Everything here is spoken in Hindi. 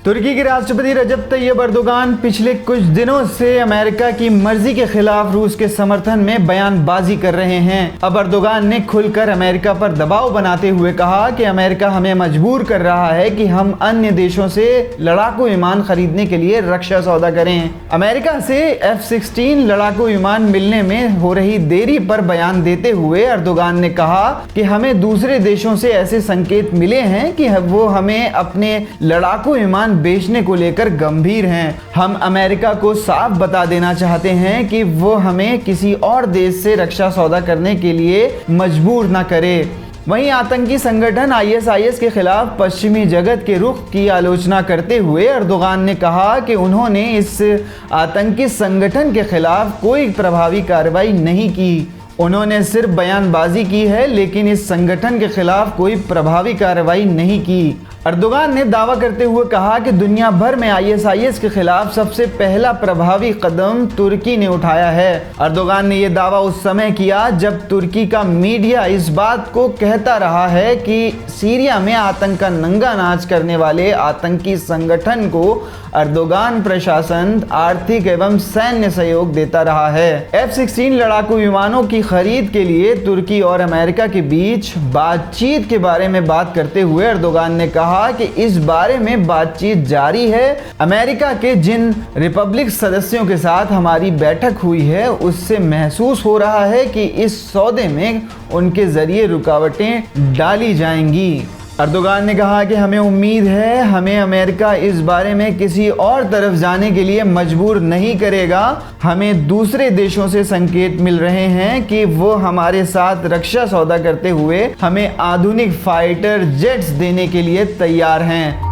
तुर्की के राष्ट्रपति रजब तैयब अर्दोगान पिछले कुछ दिनों से अमेरिका की मर्जी के खिलाफ रूस के समर्थन में बयानबाजी कर रहे हैं। अब अर्दोगान ने खुलकर अमेरिका पर दबाव बनाते हुए कहा कि अमेरिका हमें मजबूर कर रहा है कि हम अन्य देशों से लड़ाकू विमान खरीदने के लिए रक्षा सौदा करें। अमेरिका से F-16 लड़ाकू विमान मिलने में हो रही देरी पर बयान देते हुए अर्दोगान ने कहा कि हमें दूसरे देशों से ऐसे संकेत मिले हैं कि वो हमें अपने लड़ाकू विमान बेचने को लेकर गंभीर हैं। हम अमेरिका को साफ बता देना चाहते हैं कि वो हमें किसी और देश से रक्षा सौदा करने के लिए मजबूर न करे। वहीं आतंकी संगठन ISIS के खिलाफ पश्चिमी जगत के रुख की आलोचना करते हुए अर्दोगान ने कहा कि उन्होंने इस आतंकी संगठन के खिलाफ कोई प्रभावी कार्रवाई नहीं की। उन्होंने सिर्फ बयानबाजी की है, लेकिन इस संगठन के खिलाफ कोई प्रभावी कार्रवाई नहीं की। अर्दोगान ने दावा करते हुए कहा कि दुनिया भर में ISIS के खिलाफ सबसे पहला प्रभावी कदम तुर्की ने उठाया है। अर्दोगान ने यह दावा उस समय किया जब तुर्की का मीडिया इस बात को कहता रहा है कि सीरिया में आतंक का नंगा नाच करने वाले आतंकी संगठन को अर्दोगान प्रशासन आर्थिक एवं सैन्य सहयोग देता रहा है। F-16 लड़ाकू विमानों की खरीद के लिए तुर्की और अमेरिका के बीच बातचीत के बारे में बात करते हुए अर्दोगान ने कहा कि इस बारे में बातचीत जारी है। अमेरिका के जिन रिपब्लिक सदस्यों के साथ हमारी बैठक हुई है उससे महसूस हो रहा है कि इस सौदे में उनके जरिए रुकावटें डाली जाएंगी। अर्दोगान ने कहा कि हमें उम्मीद है हमें अमेरिका इस बारे में किसी और तरफ जाने के लिए मजबूर नहीं करेगा। हमें दूसरे देशों से संकेत मिल रहे हैं कि वो हमारे साथ रक्षा सौदा करते हुए हमें आधुनिक फाइटर जेट्स देने के लिए तैयार हैं।